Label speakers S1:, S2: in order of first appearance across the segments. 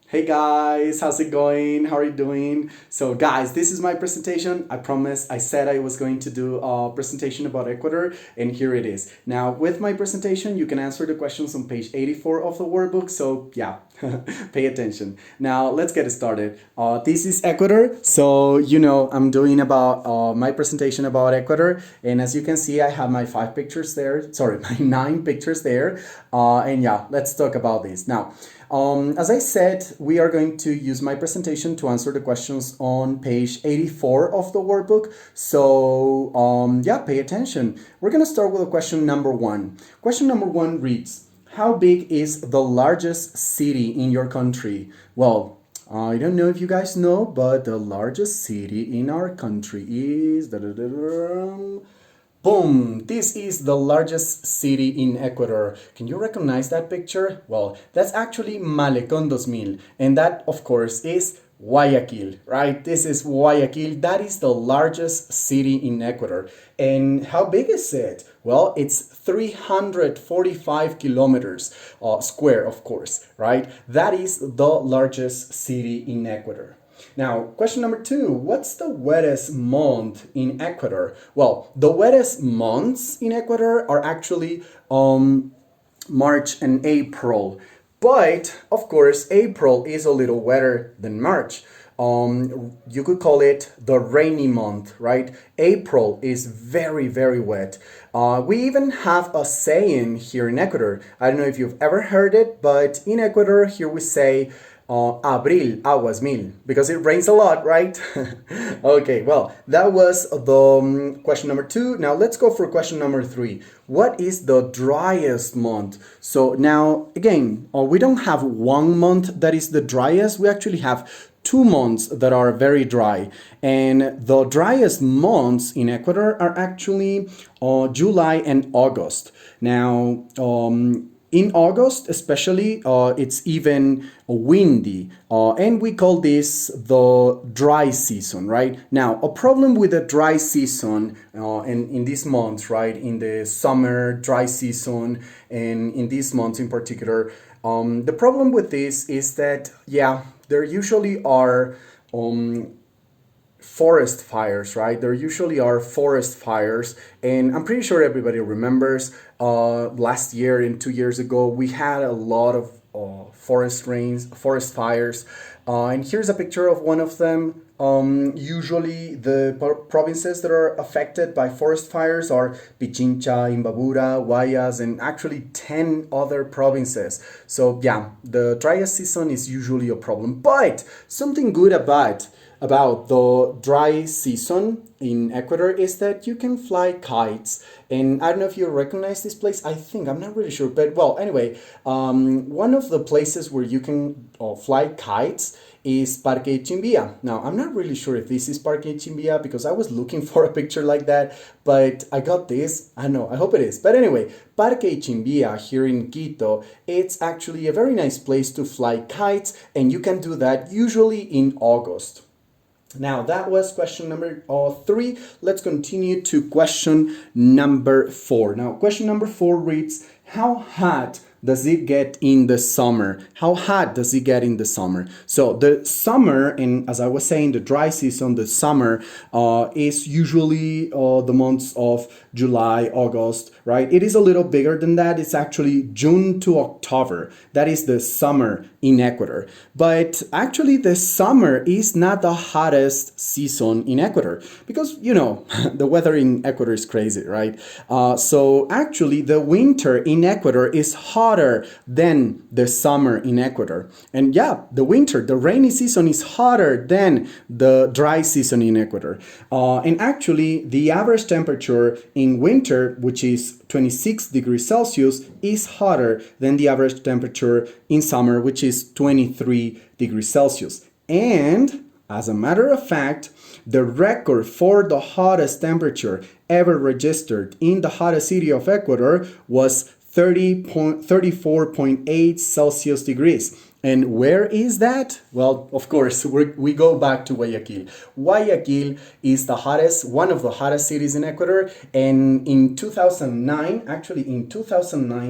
S1: Hey guys, how's it going? How are you doing? So guys, this is my presentation. I promise I said I was going to do a presentation about Ecuador, and here it is. Now, with my presentation, you can answer the questions on page 84 of the workbook, so yeah, pay attention. Now, let's get started. This is Ecuador, so I'm doing about my presentation about Ecuador, and as you can see, I have my 5 pictures there, sorry, my 9 pictures there, and yeah, let's talk about this. Now, as I said, we are going to use my presentation to answer the questions on page 84 of the workbook. So, yeah, pay attention. We're going to start with question number 1. Question number 1 reads, how big is the largest city in your country? Well, I don't know if you guys know, but the largest city in our country is... Boom! This is the largest city in Ecuador. Can you recognize that picture? Well, that's actually Malecón 2000, and that, of course, is Guayaquil, right? This is Guayaquil. That is the largest city in Ecuador. And how big is it? Well, it's 345 kilometers square, of course, right? That is the largest city in Ecuador. Now, question number 2, what's the wettest month in Ecuador? Well, the wettest months in Ecuador are actually March and April. But, of course, April is a little wetter than March. You could call it the rainy month, right? April is very, very wet. We even have a saying here in Ecuador. I don't know if you've ever heard it, but in Ecuador, here we say, Abril, aguas mil, because it rains a lot, right? Okay, well, that was the question number 2. Now let's go for question number 3. What is the driest month? So now, again, we don't have one month that is the driest. We actually have 2 months that are very dry. And the driest months in Ecuador are actually July and August. Now, in August, especially, it's even windy, and we call this the dry season, right? Now, a problem with the dry season in these months, right? In the summer dry season, and in these months in particular, the problem with this is that, yeah, there usually are forest fires, right? There usually are forest fires, and I'm pretty sure everybody remembers last year and 2 years ago we had a lot of forest fires, and here's a picture of one of them. Usually, the provinces that are affected by forest fires are Pichincha, Imbabura, Guayas, and actually 10 other provinces. So, yeah, the driest season is usually a problem. But something good about the dry season in Ecuador is that you can fly kites. And I don't know if you recognize this place. I think, I'm not really sure. But well, anyway, one of the places where you can fly kites is Parque Chimbia. Now, I'm not really sure if this is Parque Chimbia because I was looking for a picture like that, but I got this. I know, I hope it is. But anyway, Parque Chimbia here in Quito, it's actually a very nice place to fly kites, and you can do that usually in August. Now, that was question number 3. Let's continue to question number 4. Now, question number 4 reads, how hot does it get in the summer? How hot does it get in the summer? So the summer, and as I was saying, the dry season, the summer is usually the months of July, August, right? It is a little bigger than that. It's actually June to October. That is the summer in Ecuador. But actually, the summer is not the hottest season in Ecuador because, the weather in Ecuador is crazy, right? So actually, the winter in Ecuador is hotter than the summer in Ecuador. And yeah, the winter, the rainy season is hotter than the dry season in Ecuador. And actually, the average temperature in winter, which is 26 degrees Celsius, is hotter than the average temperature in summer, which is 23 degrees Celsius. And as a matter of fact, the record for the hottest temperature ever registered in the hottest city of Ecuador was 34.8 Celsius degrees. And where is that? Well, of course, we go back to Guayaquil. Guayaquil is one of the hottest cities in Ecuador. And in 2009,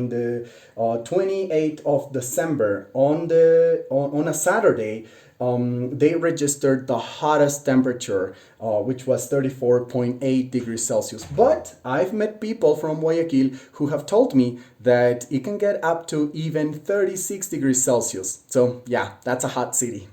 S1: the 28th of December, on a Saturday, they registered the hottest temperature, which was 34.8 degrees Celsius. But I've met people from Guayaquil who have told me that it can get up to even 36 degrees Celsius. So yeah, that's a hot city.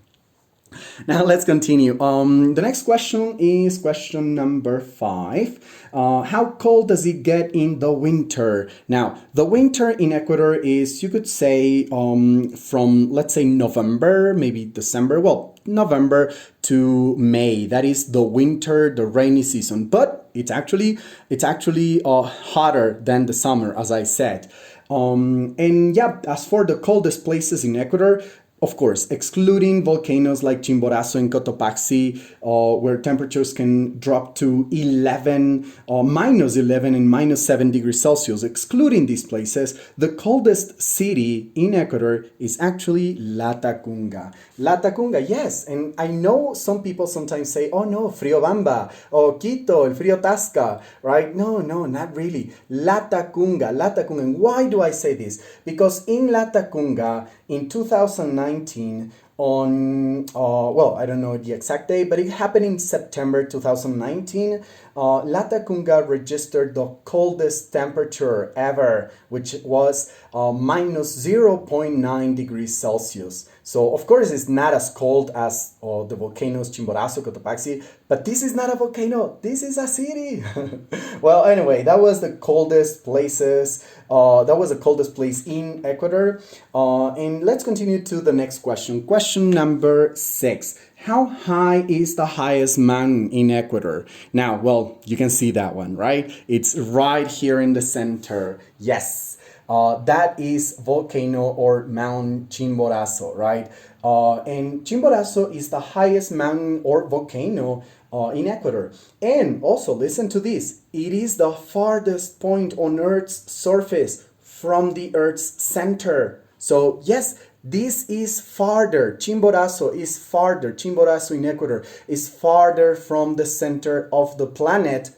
S1: Now let's continue. The next question is question number 5. How cold does it get in the winter? Now, the winter in Ecuador is, you could say, from, let's say, November, maybe December, well, November to May. That is the winter, the rainy season. But it's actually hotter than the summer, as I said. And yeah, as for the coldest places in Ecuador, of course, excluding volcanoes like Chimborazo and Cotopaxi, where temperatures can drop to 11, minus 11 and minus 7 degrees Celsius, excluding these places, the coldest city in Ecuador is actually Latacunga. Latacunga, yes, and I know some people sometimes say, oh no, Friobamba, or Quito, El Frío Tasca, right? No, not really. Latacunga. And why do I say this? Because in Latacunga, in 2019, on, well, I don't know the exact date, but it happened in September 2019. Latacunga registered the coldest temperature ever, which was minus 0.9 degrees Celsius. So, of course, it's not as cold as the volcanoes Chimborazo, Cotopaxi, but this is not a volcano. This is a city. Well, anyway, that was the coldest places. That was the coldest place in Ecuador. And let's continue to the next question. Question number 6. How high is the highest mountain in Ecuador? Now, well, you can see that one, right? It's right here in the center. Yes. That is volcano or Mount Chimborazo, right? And Chimborazo is the highest mountain or volcano in Ecuador. And also, listen to this. It is the farthest point on Earth's surface from the Earth's center. So, yes, this is farther. Chimborazo is farther. Chimborazo in Ecuador is farther from the center of the planet,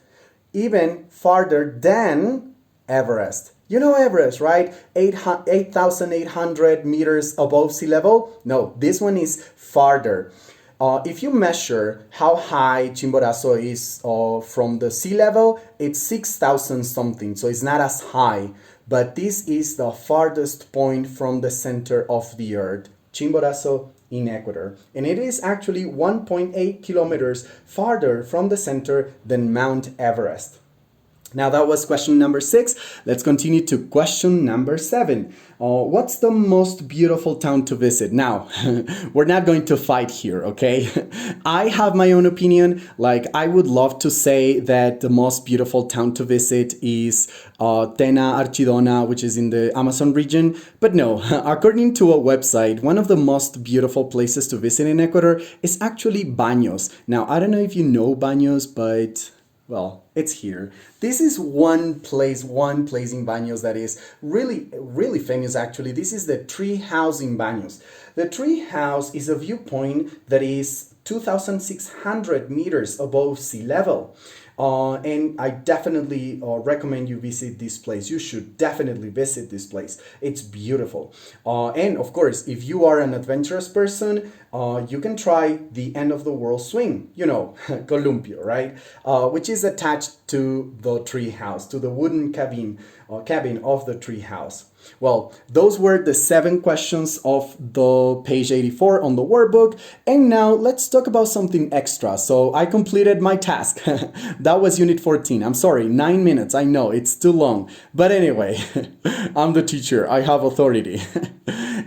S1: even farther than Everest. You know Everest, right? 8,800 meters above sea level? No, this one is farther. If you measure how high Chimborazo is from the sea level, it's 6,000 something, so it's not as high. But this is the farthest point from the center of the earth, Chimborazo in Ecuador. And it is actually 1.8 kilometers farther from the center than Mount Everest. Now that was question number 6. Let's continue to question number 7. What's the most beautiful town to visit? Now, we're not going to fight here, okay? I have my own opinion. Like, I would love to say that the most beautiful town to visit is Tena Archidona, which is in the Amazon region. But no, according to a website, one of the most beautiful places to visit in Ecuador is actually Baños. Now, I don't know if you know Baños, but well, it's here. This is one place in Baños that is really, really famous actually. This is the tree house in Baños. The tree house is a viewpoint that is 2,600 meters above sea level. And I definitely recommend you visit this place. You should definitely visit this place. It's beautiful. And of course, if you are an adventurous person, you can try the end of the world swing, you know, columpio, right? Which is attached to the tree house, to the wooden cabin of the tree house. Well, those were the 7 questions of the page 84 on the workbook. And now let's talk about something extra. So I completed my task. That was unit 14. I'm sorry, 9 minutes. I know it's too long. But anyway, I'm the teacher. I have authority.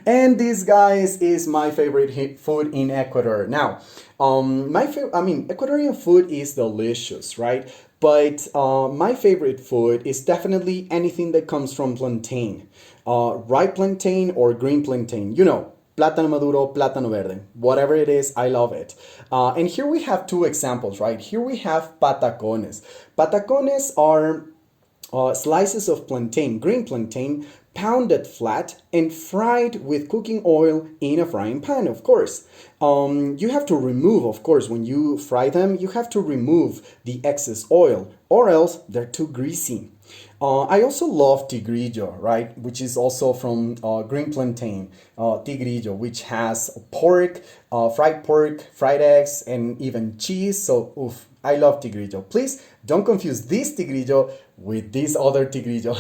S1: And this, guys, is my favorite food in Ecuador. Now, Ecuadorian food is delicious, right? But my favorite food is definitely anything that comes from plantain. Ripe plantain or green plantain. You know, plátano maduro, plátano verde. Whatever it is, I love it. And here we have 2 examples, right? Here we have patacones. Patacones are slices of plantain, green plantain, pounded flat and fried with cooking oil in a frying pan, of course. You have to remove, of course, when you fry them, you have to remove the excess oil or else they're too greasy. I also love tigrillo, right? Which is also from green plantain, tigrillo, which has pork, fried eggs, and even cheese. So, oof, I love tigrillo. Please don't confuse this tigrillo with this other tigrillo.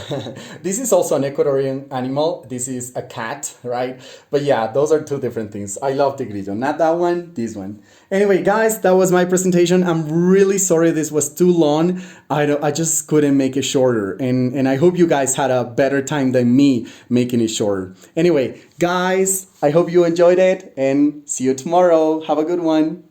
S1: This is also an Ecuadorian animal. This is a cat, right? But yeah, those are two different things. I love tigrillo, not that one, this one. Anyway, guys, that was my presentation. I'm really sorry this was too long. I just couldn't make it shorter, and I hope you guys had a better time than me making it shorter. Anyway, guys, I hope you enjoyed it, and see you tomorrow. Have a good one.